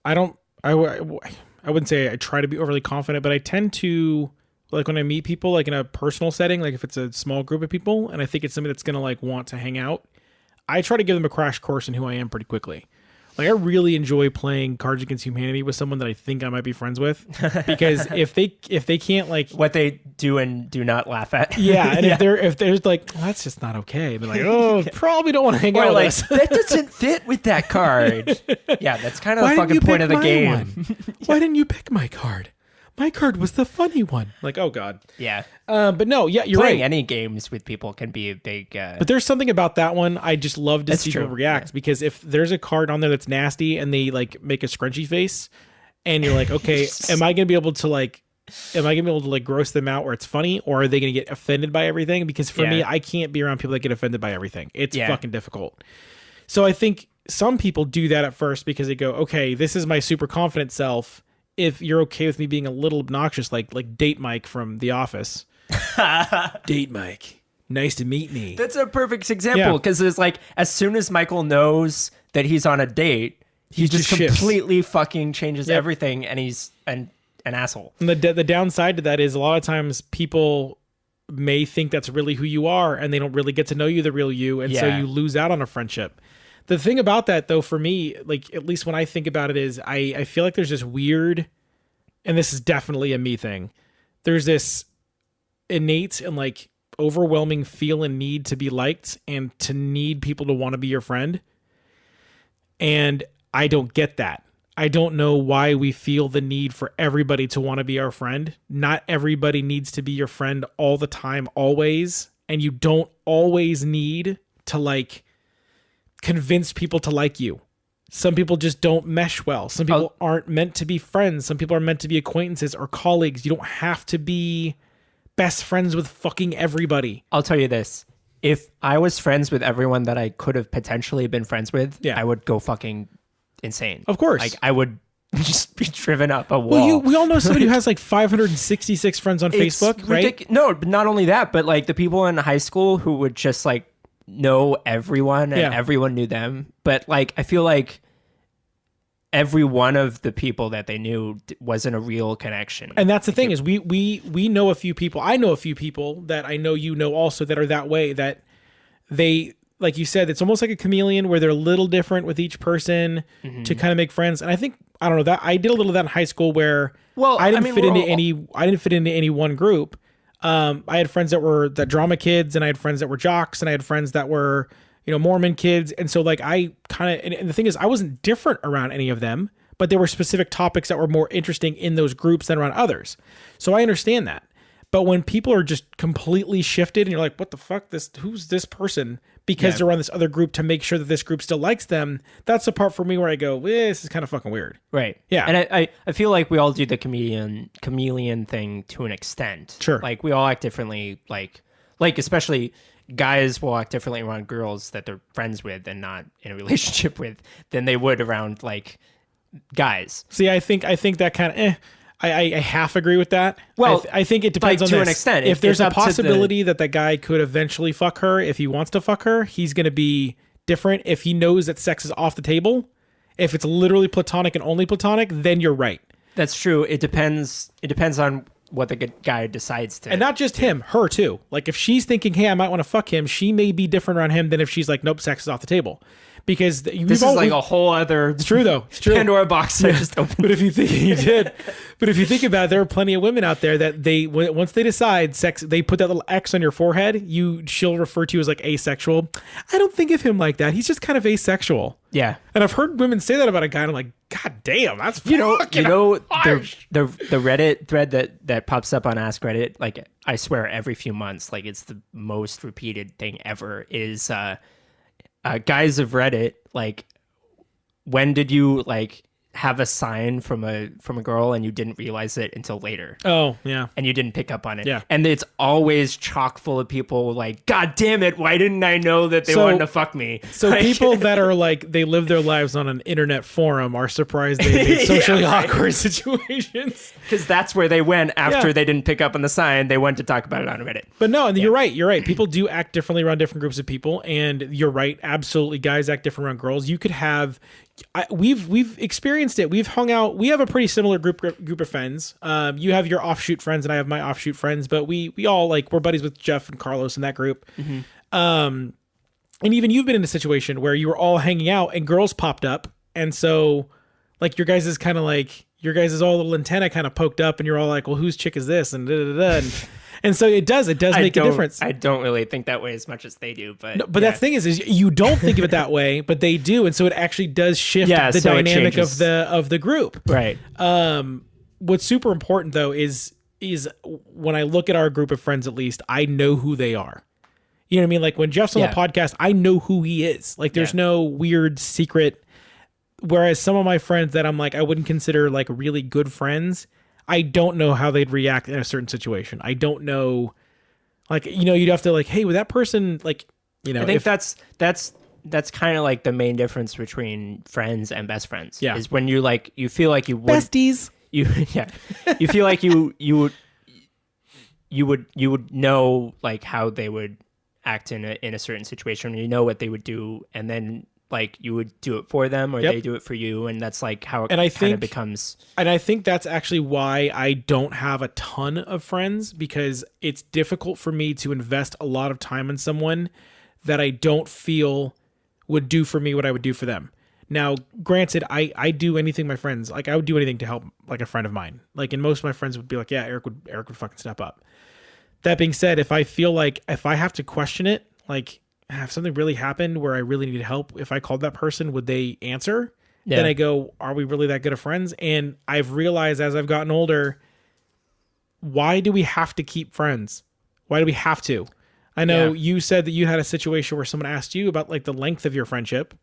wouldn't say I try to be overly confident, but I tend to, like when I meet people, like in a personal setting, like if it's a small group of people and I think it's somebody that's going to like want to hang out, I try to give them a crash course in who I am pretty quickly. Like I really enjoy playing Cards Against Humanity with someone that I think I might be friends with, because if they can't like what they do and do not laugh at, yeah, and if they're like, well, that's just not okay, they're like, oh, probably don't want to hang out like, with us. That doesn't fit with that card. Yeah, that's kind of the fucking point of the game. Why didn't you pick my card? My card was the funny one. Like, oh god. Yeah. But no, yeah, you're Playing right. any games with people can be a big. But there's something about that one I just love to see people react, because if there's a card on there that's nasty and they like make a scrunchy face, and you're like, okay, am I gonna be able to like gross them out where it's funny, or are they gonna get offended by everything? Because for me, I can't be around people that get offended by everything. It's fucking difficult. So I think some people do that at first because they go, okay, this is my super confident self. If you're okay with me being a little obnoxious, like Date Mike from The Office. Date Mike, nice to meet me. That's a perfect example, because it's like as soon as Michael knows that he's on a date, he just completely fucking changes everything, and he's an asshole. And the downside to that is a lot of times people may think that's really who you are, and they don't really get to know you, the real you, and so you lose out on a friendship. The thing about that, though, for me, like at least when I think about it, is I feel like there's this weird, and this is definitely a me thing, there's this innate and like overwhelming feel and need to be liked and to need people to want to be your friend. And I don't get that. I don't know why we feel the need for everybody to want to be our friend. Not everybody needs to be your friend all the time, always. And you don't always need to like convince people to like you. Some people just don't mesh well. Some people aren't meant to be friends. Some people are meant to be acquaintances or colleagues. You don't have to be best friends with fucking everybody. I'll tell you this. if I was friends with everyone that I could have potentially been friends with, Yeah. I would go fucking insane. Of course. Like I would just be driven up a wall. Well, we all know somebody who has like 566 friends on It's Facebook, right? No, but not only that, but like the people in high school who would just like know everyone and Yeah. everyone knew them. But like, I feel like every one of the people that they knew wasn't a real connection. And that's the thing is we know a few people. I know a few people that I know you know also that are that way, that they, like you said, it's almost like a chameleon where they're a little different with each person to kind of make friends. And I think, I don't know, that I did a little of that in high school where I didn't fit into any one group. I had friends that were the drama kids, and I had friends that were jocks, and I had friends that were, Mormon kids. And so like I kind of, and the thing is I wasn't different around any of them, but there were specific topics that were more interesting in those groups than around others. So I understand that. But when people are just completely shifted and you're like, what the fuck, who's this person? Because they're on this other group to make sure that this group still likes them. That's the part for me where I go, this is kind of fucking weird. Right. Yeah. And I feel like we all do the chameleon thing to an extent. Sure. Like we all act differently, like especially guys will act differently around girls that they're friends with and not in a relationship with than they would around like guys. See, I think that kind of I half agree with that. Well, I think it depends like, on to this. an extent. If there's It's a up to possibility that guy could eventually fuck her, if he wants to fuck her, he's going to be different. If he knows that sex is off the table, if it's literally platonic and only platonic, then you're right. That's true. It depends on what the guy decides to. And not just him, her too. Like if she's thinking, hey, I might want to fuck him, she may be different around him than if she's like, nope, sex is off the table. Because this is like a whole other. It's true though. It's true. Pandora box I just opened. But if you think you did, but if you think about it, there are plenty of women out there that once they decide sex, they put that little X on your forehead. She'll refer to you as like asexual. I don't think of him like that. He's just kind of asexual. Yeah. And I've heard women say that about a guy, and I'm like, God damn, that's the Reddit thread that pops up on Ask Reddit, like I swear every few months, like it's the most repeated thing ever, is guys of Reddit, like when did you like have a sign from a girl and you didn't realize it until later? Oh, yeah. And you didn't pick up on it. Yeah. And it's always chock full of people like, God damn it, why didn't I know that they wanted to fuck me? So like, people that are like, they live their lives on an internet forum are surprised they made socially awkward situations. Because that's where they went after they didn't pick up on the sign. They went to talk about it on Reddit. But no, and you're right. People do act differently around different groups of people. And you're right. Absolutely. Guys act different around girls. You could have... we've experienced it. We've hung out. We have a pretty similar group of friends. You have your offshoot friends, and I have my offshoot friends. But we all like we're buddies with Jeff and Carlos in that group. Mm-hmm. And even you've been in a situation where you were all hanging out and girls popped up, and so like your guys' kind of like your guys' all little antenna kind of poked up, and you're all like, well, whose chick is this? And and so it does make a difference. I don't really think that way as much as they do, but but that's the thing is you don't think of it that way, but they do, and so it actually does shift the dynamic of the group. Right. What's super important though is when I look at our group of friends, at least I know who they are. You know what I mean? Like when Jeff's on the podcast, I know who he is. Like there's no weird secret. Whereas some of my friends that I'm like I wouldn't consider like really good friends, I don't know how they'd react in a certain situation. I don't know, like, you'd have to like, hey, with that person, like, I think that's kind of like the main difference between friends and best friends. Yeah. Is when you like, you feel like you would. Besties. You feel like you would know like how they would act in a certain situation. You know what they would do, and then like you would do it for them or they do it for you, and that's like how it kind of becomes. And I think that's actually why I don't have a ton of friends, because it's difficult for me to invest a lot of time in someone that I don't feel would do for me what I would do for them. Now, granted, I do anything my friends, like I would do anything to help like a friend of mine. Like, and most of my friends would be like, yeah, Eric would fucking step up. That being said, if I feel like if I have to question it, like have something really happened where I really need help, if I called that person, would they answer? Yeah. Then I go, are we really that good of friends? And I've realized as I've gotten older, why do we have to keep friends? Why do we have to? I know you said that you had a situation where someone asked you about like the length of your friendship.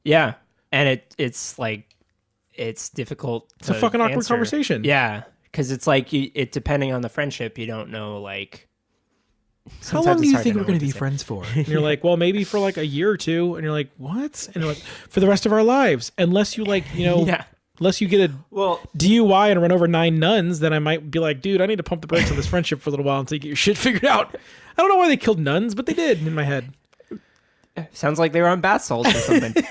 Yeah. And it's like, it's difficult. It's a fucking awkward conversation. Yeah. Cause it's like, it depending on the friendship, you don't know, like, how long do you think we're going to be friends for? And you're like, well, maybe for like a year or two. And you're like, what? And you're like, for the rest of our lives, unless you like, unless you get a DUI and run over 9 nuns, then I might be like, dude, I need to pump the brakes on this friendship for a little while until you get your shit figured out. I don't know why they killed nuns, but they did in my head. Sounds like they were on bath salts or something.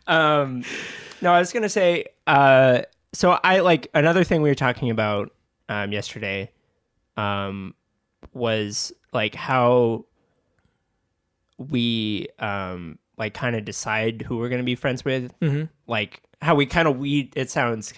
No, I was going to say, so I like another thing we were talking about yesterday was like how we like kind of decide who we're going to be friends with. Mm-hmm. Like how we kind of weed, it sounds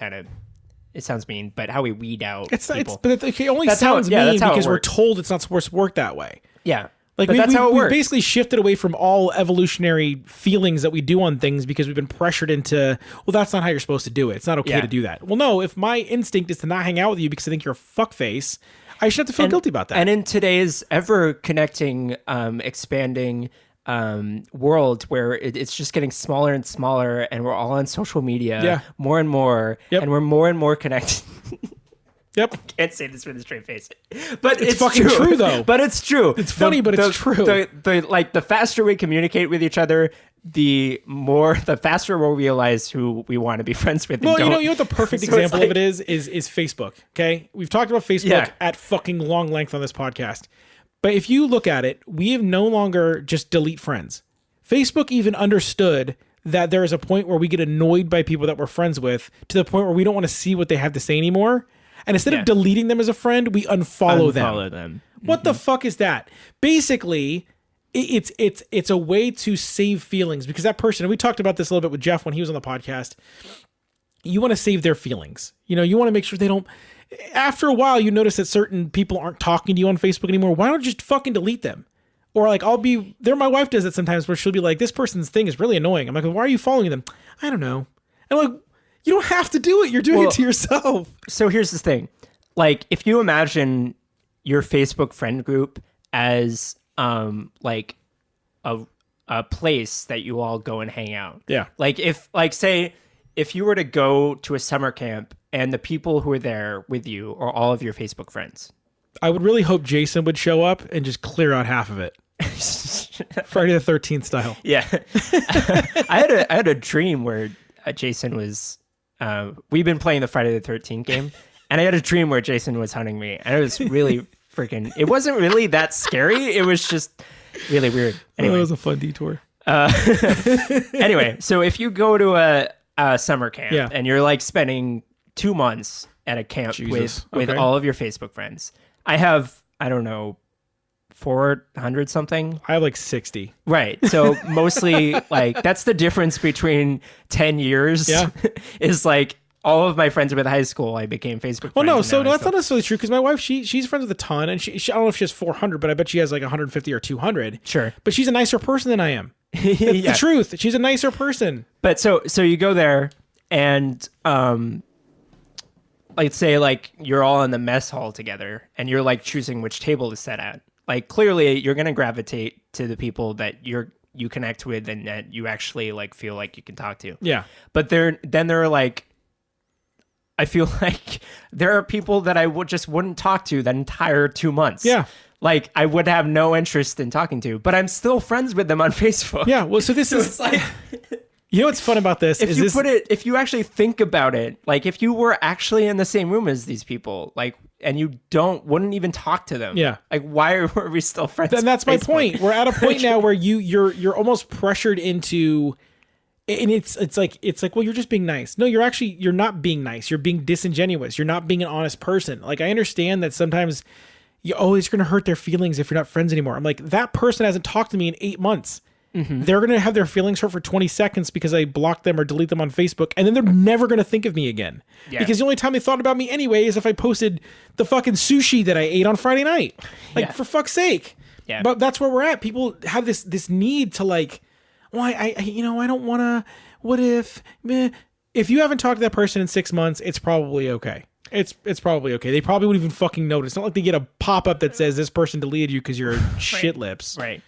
mean, but how we weed out people. But it only sounds mean because we're told it's not supposed to work that way. Yeah. Like that's how it works. We've basically shifted away from all evolutionary feelings that we do on things because we've been pressured into, well, that's not how you're supposed to do it. It's not okay to do that. Well, no, if my instinct is to not hang out with you because I think you're a fuckface, I should have to feel guilty about that. And in today's ever-connecting, expanding world where it's just getting smaller and smaller and we're all on social media more and more, and we're more and more connected. Yep. I can't say this with a straight face, but it's fucking true though. But it's true. It's funny, but it's true. The faster we communicate with each other, the faster we'll realize who we want to be friends with. Well, you know what the perfect example of it is Facebook. Okay, we've talked about Facebook at fucking long length on this podcast, but if you look at it, we have no longer just delete friends. Facebook even understood that there is a point where we get annoyed by people that we're friends with to the point where we don't want to see what they have to say anymore. And instead of deleting them as a friend, we unfollow them. What the fuck is that? Basically, it's a way to save feelings because that person, and we talked about this a little bit with Jeff when he was on the podcast, you want to save their feelings. You want to make sure they don't, after a while, you notice that certain people aren't talking to you on Facebook anymore. Why don't you just fucking delete them? Or like, my wife does it sometimes where she'll be like, this person's thing is really annoying. I'm like, why are you following them? I don't know. And I'm like, you don't have to do it. You're doing it to yourself. So here's the thing. Like, if you imagine your Facebook friend group as like a place that you all go and hang out. Yeah. Like if you were to go to a summer camp and the people who are there with you are all of your Facebook friends. I would really hope Jason would show up and just clear out half of it. Friday the 13th style. Yeah. I had a dream where Jason was we've been playing the Friday the 13th game, and I had a dream where Jason was hunting me, and it was really freaking. It wasn't really that scary. It was just really weird. Anyway, it was a fun detour. Anyway, so if you go to a summer camp and you're like spending 2 months at a camp with all of your Facebook friends, I don't know, 400 something. I have like 60. Right. So mostly like that's the difference between 10 years is like all of my friends with high school, I became Facebook friends. Well, no, so that's not necessarily true because my wife, she's friends with a ton and she I don't know if she has 400, but I bet she has like 150 or 200. Sure. But she's a nicer person than I am. That's the truth. She's a nicer person. But so you go there and like say like you're all in the mess hall together and you're like choosing which table to sit at. Like clearly you're going to gravitate to the people that you connect with and that you actually like feel like you can talk to. Yeah. But there are like, I feel like there are people that I wouldn't talk to that entire 2 months. Yeah. Like I would have no interest in talking to, but I'm still friends with them on Facebook. Yeah. Well, so this is like, you know what's fun about this if you actually think about it, like if you were actually in the same room as these people, like, and you wouldn't even talk to them. Yeah. Like, why were we still friends? And that's my point. We're at a point now where you're almost pressured into, and it's like, well, you're just being nice. No, you're not being nice. You're being disingenuous. You're not being an honest person. Like, I understand that sometimes it's going to hurt their feelings if you're not friends anymore. I'm like, that person hasn't talked to me in 8 months. Mm-hmm. They're going to have their feelings hurt for 20 seconds because I blocked them or delete them on Facebook. And then they're never going to think of me again. Yeah. Because the only time they thought about me anyway is if I posted the fucking sushi that I ate on Friday night. Like, for fuck's sake. Yeah. But that's where we're at. People have this need to like, well, I don't want to, what if you haven't talked to that person in 6 months, it's probably okay. It's probably okay. They probably wouldn't even fucking notice. It's not like they get a pop-up that says this person deleted you because you're shit lips. Right.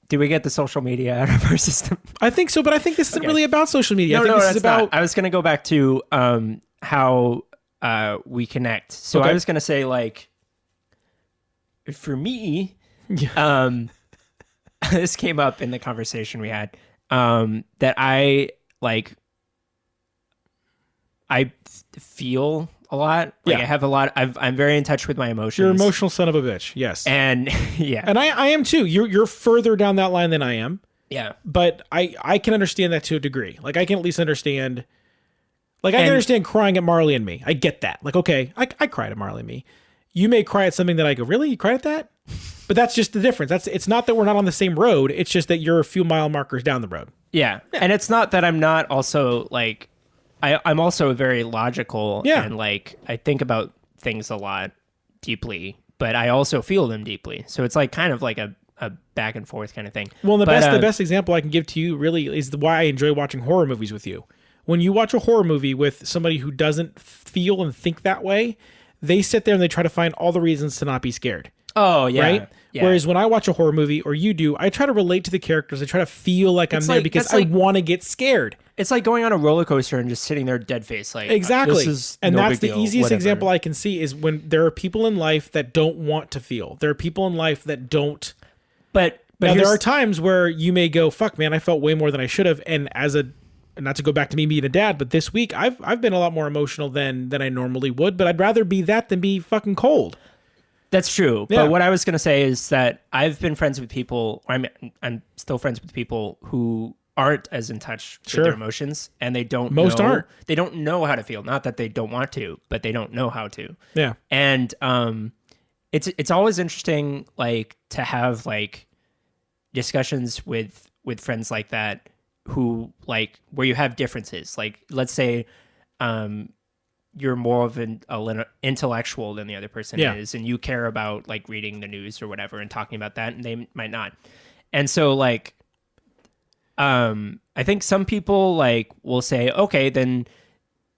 Do we get the social media out of our system? I think so, but I think this isn't really about social media. This is about. Not. I was going to go back to how we connect. So I was going to say, like, for me, Yeah. this came up in the conversation we had, that I like, I feel a lot. Like Yeah. I have a lot. I'm very in touch with my emotions. You're an emotional son of a bitch. Yes. And yeah, And I am too. You're further down that line than I am. yeah. But I can understand that to a degree. Like I can at least understand. Like I can understand crying at Marley and Me. I get that. Like okay, I cried at Marley and Me. You may cry at something that I go, really? You cried at that? But that's just the difference. It's not that we're not on the same road. It's just that you're a few mile markers down the road. Yeah. And it's not that I'm not also like, I'm also very logical. Yeah. And like, I think about things a lot deeply, but I also feel them deeply. So it's like kind of like a back and forth kind of thing. Well, the best example I can give to you really is why I enjoy watching horror movies with you. When you watch a horror movie with somebody who doesn't feel and think that way, they sit there and they try to find all the reasons to not be scared. Oh, yeah. Right? Yeah. Whereas when I watch a horror movie, or you do, I try to relate to the characters. I try to feel like I'm there because I want to get scared. It's like going on a roller coaster and just sitting there dead face. Like, exactly. This is and no that's big the deal, easiest whatever. example I can see is when there are people in life that don't want to feel. There are people in life that don't. But now, there are times where you may go, fuck, man, I felt way more than I should have. And not to go back to me being a dad, but this week I've been a lot more emotional than I normally would. But I'd rather be that than be fucking cold. That's true. Yeah. But what I was going to say is that I've been friends with people, I'm still friends with people who aren't as in touch with their emotions, and they don't aren't. They don't know how to feel. Not that they don't want to, but they don't know how to. Yeah. And it's always interesting like to have like discussions with friends like that who like where you have differences. Like let's say you're more of an intellectual than the other person is, and you care about like reading the news or whatever and talking about that, and they might not. And so like I think some people like will say, okay, then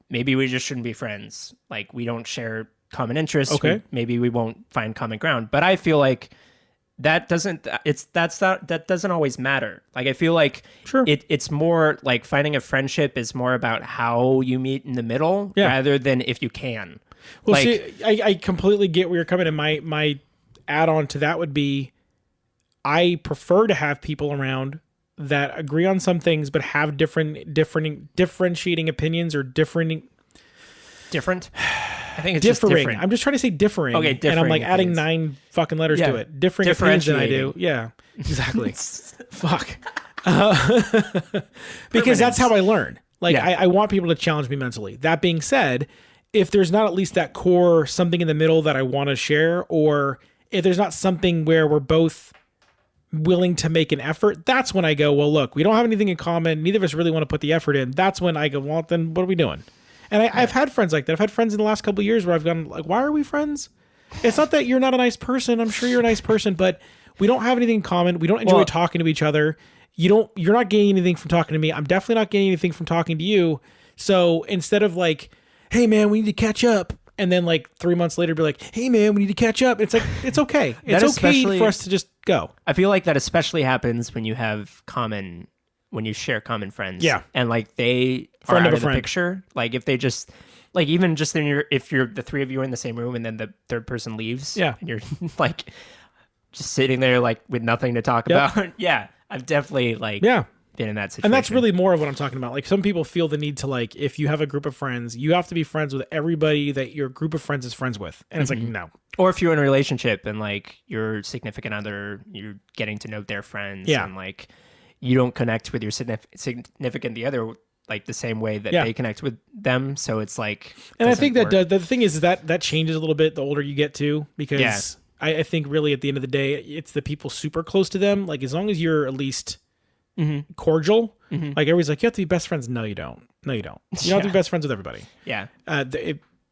maybe we just shouldn't be friends. Like we don't share common interests. Okay. Maybe we won't find common ground. But I feel like that doesn't always matter. Like I feel like it's more like finding a friendship is more about how you meet in the middle rather than if you can. Well, like, see, I completely get where you're coming, and my add-on to that would be I prefer to have people around that agree on some things but have differentiating opinions or different. I think it's just different. I'm just trying to say differing. Okay, differing. And I'm like adding opinions. 9 fucking letters to it. Different opinions than I do. Yeah, exactly. Fuck. Because that's how I learn. Like I want people to challenge me mentally. That being said, if there's not at least that core something in the middle that I want to share, or if there's not something where we're both willing to make an effort, that's when I go, well, look, we don't have anything in common. Neither of us really want to put the effort in. That's when I go, well, then what are we doing? And I've had friends like that. I've had friends in the last couple of years where I've gone like, why are we friends? It's not that you're not a nice person. I'm sure you're a nice person, but we don't have anything in common. We don't enjoy talking to each other. You're not gaining anything from talking to me. I'm definitely not gaining anything from talking to you. So instead of like, hey man, we need to catch up, and then like 3 months later be like, hey man, we need to catch up. It's like, it's okay. It's okay for us to just go. I feel like that especially happens when you share common friends. Yeah. And like they Friend are of out a of the friend. picture. Like if they just like even just if you're the three of you are in the same room and then the third person leaves. Yeah. And you're like just sitting there like with nothing to talk about. Yeah. I've definitely like been in that situation. And that's really more of what I'm talking about. Like some people feel the need to like, if you have a group of friends, you have to be friends with everybody that your group of friends is friends with. And it's like, no. Or if you're in a relationship and like your significant other, you're getting to know their friends and like you don't connect with your significant the other like the same way that they connect with them. So it's like, and I think that the thing is that changes a little bit the older you get too, because I think really at the end of the day, it's the people super close to them. Like as long as you're at least cordial, like everybody's like, you have to be best friends. No, you don't. You don't have to be best friends with everybody. Yeah.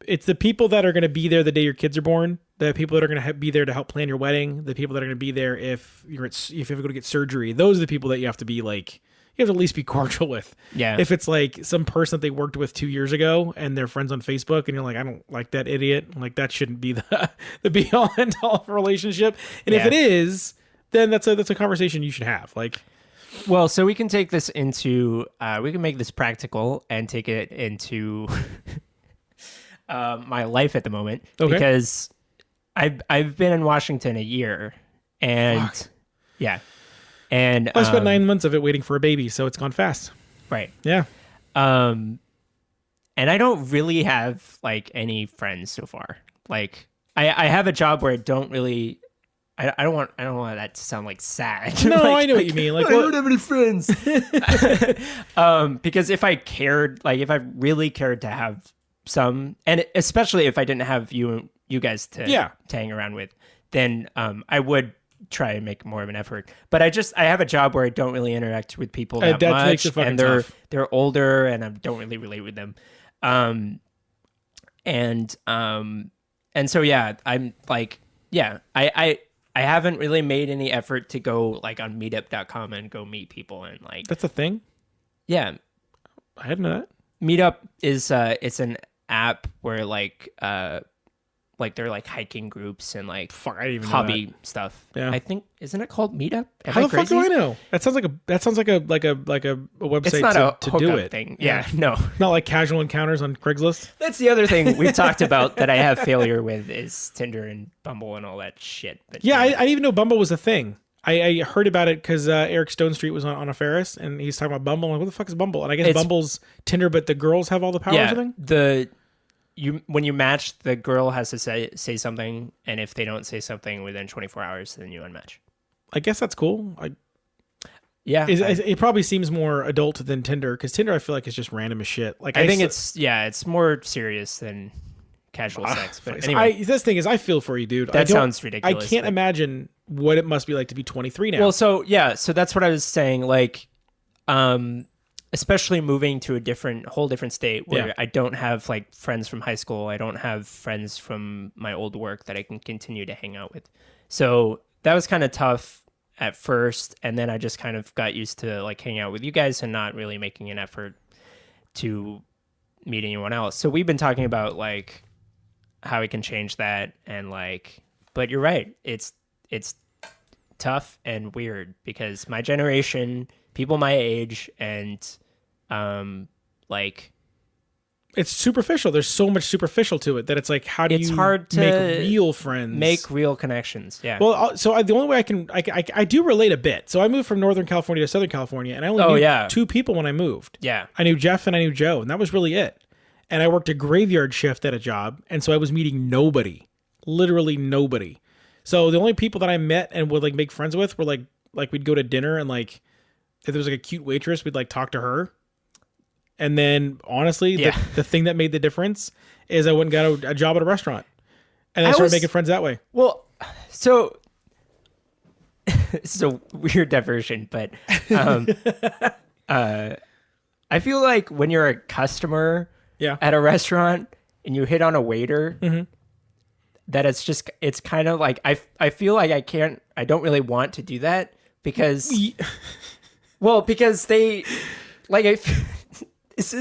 It's the people that are going to be there the day your kids are born, the people that are going to be there to help plan your wedding, the people that are going to be there if you have to go to get surgery. Those are the people that you have to be like, you have to at least be cordial with. Yeah. If it's like some person that they worked with 2 years ago and they're friends on Facebook and you're like, I don't like that idiot. Like that shouldn't be the be all end all of a relationship. And if it is, then that's a conversation you should have. Like, well, so we can take this into, we can make this practical and take it into my life at the moment. Okay. Because I've been in Washington a year, and Fuck. yeah, and I spent 9 months of it waiting for a baby, so it's gone fast. right. Yeah. And I don't really have like any friends so far. Like I have a job where I don't really. I don't want that to sound like sad. No, like, I know what you mean. Like, I don't have any friends. Because if I really cared to have some, and especially if I didn't have you guys to hang around with, then I would try and make more of an effort. But I have a job where I don't really interact with people that much, makes it fucking and tough. they're older, and I don't really relate with them. And so yeah, I'm like, yeah, I haven't really made any effort to go like on meetup.com and go meet people and like That's a thing? yeah. I didn't know that. Meetup is it's an app where like they're like hiking groups and like Fuck, I didn't even know hobby stuff. Yeah. I think isn't it called Meetup? Am How I the fuck crazy? do I know? That sounds like a website It's not to a do hookup it. thing. Yeah, no. Not like casual encounters on Craigslist. That's the other thing we've talked about that I have failure with is Tinder and Bumble and all that shit. But Yeah, I didn't even know Bumble was a thing. I heard about it because Eric Stone Street was on a Ferris and he's talking about Bumble. I'm like, what the fuck is Bumble? And I guess Bumble's Tinder, but the girls have all the power or something? When you match, the girl has to say something, and if they don't say something within 24 hours, then you unmatch. I guess that's cool. Yeah, it probably seems more adult than Tinder because Tinder I feel like is just random as shit. Like I think it's more serious than casual sex. But anyway, this thing is, I feel for you, dude. That sounds ridiculous. I can't imagine what it must be like to be 23 now. Well, so that's what I was saying. Like, especially moving to a whole different state where I don't have like friends from high school. I don't have friends from my old work that I can continue to hang out with. So that was kind of tough at first. And then I just kind of got used to like hanging out with you guys and not really making an effort to meet anyone else. So we've been talking about like how we can change that and like, but you're right. It's tough and weird because my generation, people my age, and like it's superficial. There's so much superficial to it that it's like, how do you hard to make real friends, make real connections? Yeah. Well, so the only way I do relate a bit. So I moved from Northern California to Southern California, and I only knew two people when I moved. Yeah. I knew Jeff and I knew Joe, and that was really it. And I worked a graveyard shift at a job, and so I was meeting nobody, literally nobody. So the only people that I met and would like make friends with were like we'd go to dinner and like if there was like a cute waitress, we'd like talk to her. And then honestly, the thing that made the difference is I went and got a job at a restaurant, and I started making friends that way. Well, so this is a weird diversion, but I feel like when you're a customer at a restaurant and you hit on a waiter, that it's kind of like I feel like I don't really want to do that because because they like this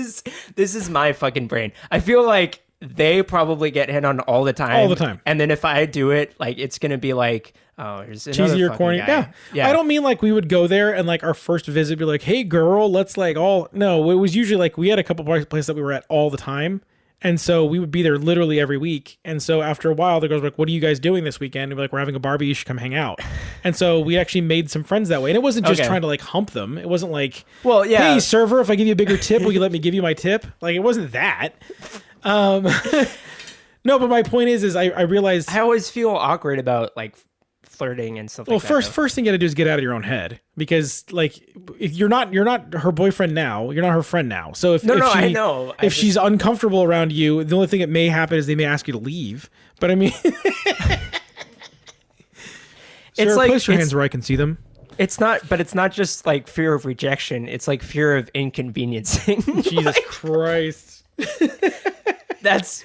is my fucking brain. I feel like they probably get hit on all the time. And then if I do it, like it's gonna be like, oh, here's another cheesy or fucking corny. guy. Yeah. I don't mean like we would go there and like our first visit be like, hey girl, let's like all. No, it was usually like we had a couple places that we were at all the time. And so we would be there literally every week. And so after a while, the girls were like, what are you guys doing this weekend? And we're like, we're having a barbie. You should come hang out. And so we actually made some friends that way. And it wasn't just trying to like hump them. It wasn't like, hey, server, if I give you a bigger tip, will you let me give you my tip? Like, it wasn't that. No, but my point is I realized. I always feel awkward about like flirting and stuff like that. Well, first thing you gotta do is get out of your own head, because like if you're not her boyfriend now, you're not her friend now. So I know. If she's uncomfortable around you, the only thing that may happen is they may ask you to leave. But I mean, it's like place your hands where I can see them. It's not just like fear of rejection. It's like fear of inconveniencing. Jesus Christ. That's.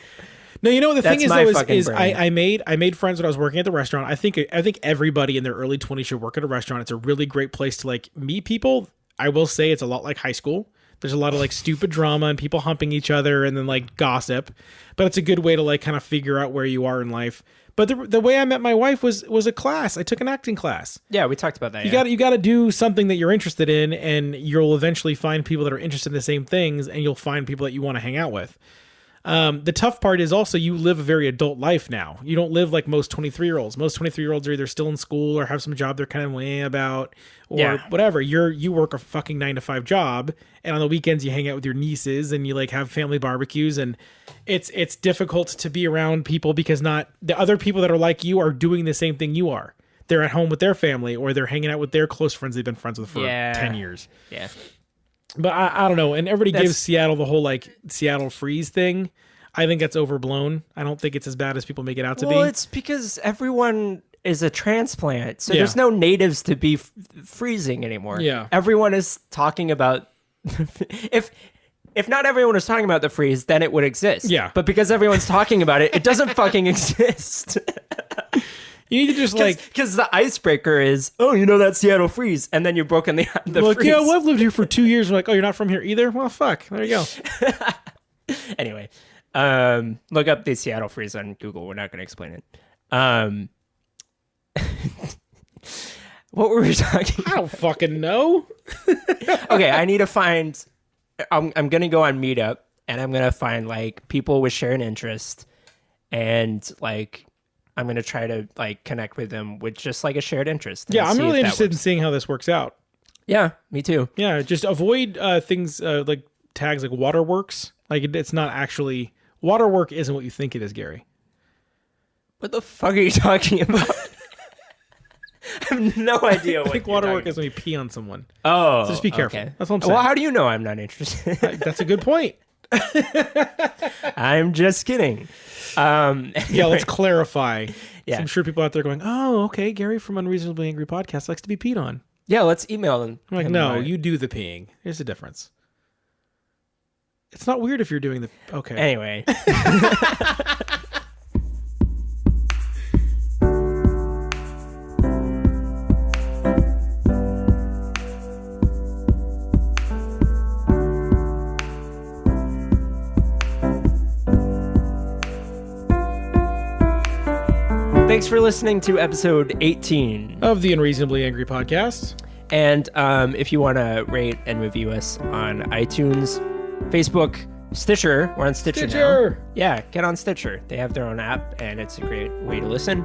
No, you know what the thing is though is I made friends when I was working at the restaurant. I think everybody in their early 20s should work at a restaurant. It's a really great place to like meet people. I will say it's a lot like high school. There's a lot of like stupid drama and people humping each other and then like gossip, but it's a good way to like kind of figure out where you are in life. But the way I met my wife was a class. I took an acting class. Yeah, we talked about that. You got to do something that you're interested in, and you'll eventually find people that are interested in the same things, and you'll find people that you want to hang out with. The tough part is also you live a very adult life now. You don't live like most 23-year-olds. Most 23-year-olds are either still in school or have some job they're kind of weighing about or whatever. You work a fucking 9-to-5 job, and on the weekends you hang out with your nieces and you like have family barbecues, and it's difficult to be around people because not the other people that are like you are doing the same thing you are. They're at home with their family or they're hanging out with their close friends they've been friends with for 10 years. Yeah. But I don't know. And everybody gives Seattle the whole like Seattle freeze thing. I think that's overblown. I don't think it's as bad as people make it out to be. Well, it's because everyone is a transplant. So there's no natives to be freezing anymore. Yeah. Everyone is talking about if not everyone was talking about the freeze, then it would exist. Yeah. But because everyone's talking about it, it doesn't fucking exist. You need to just because the icebreaker is, that Seattle freeze, and then you've broken the freeze. Yeah, well, I've lived here for 2 years. We're like, oh, you're not from here either? Well, fuck. There you go. Anyway, look up the Seattle freeze on Google. We're not going to explain it. What were we talking about? I don't fucking know. Okay, I need to find. I'm going to go on Meetup, and I'm going to find like people with shared interest, and like. I'm going to try to like connect with them with just like a shared interest. Yeah, I'm really interested in seeing how this works out. Yeah, me too. Yeah, just avoid things like tags like waterworks. Like it's not actually waterwork isn't what you think it is, Gary. What the fuck are you talking about? I have no idea what I think waterwork is when you pee on someone. Oh, so just be careful. Okay. That's what I'm saying. Well, how do you know I'm not interested? That's a good point. I'm just kidding. Anyway. Yeah, let's clarify. Yeah. So I'm sure people out there going, oh, okay, Gary from Unreasonably Angry Podcast likes to be peed on. Yeah, let's email them. I'm like, no, you do the peeing. There's a difference. It's not weird if you're doing the... Okay. Anyway. Thanks for listening to episode 18 of the Unreasonably Angry Podcast. And if you want to rate and review us on iTunes, Facebook, Stitcher, we're on Stitcher now. Yeah, get on Stitcher. They have their own app, and it's a great way to listen.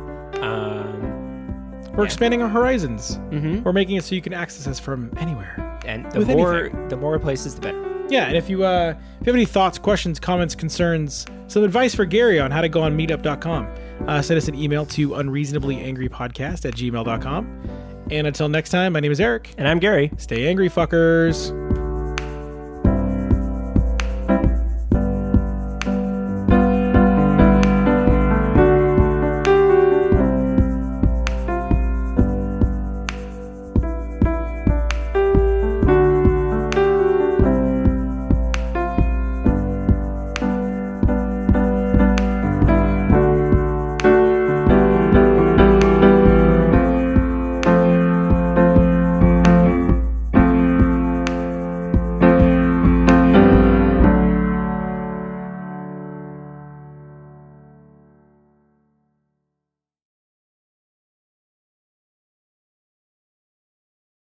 We're expanding our horizons. Mm-hmm. We're making it so you can access us from anywhere. And the more places, the better. Yeah, and if you have any thoughts, questions, comments, concerns, some advice for Gary on how to go on meetup.com, send us an email to unreasonablyangrypodcast@gmail.com. And until next time, my name is Eric. And I'm Gary. Stay angry, fuckers.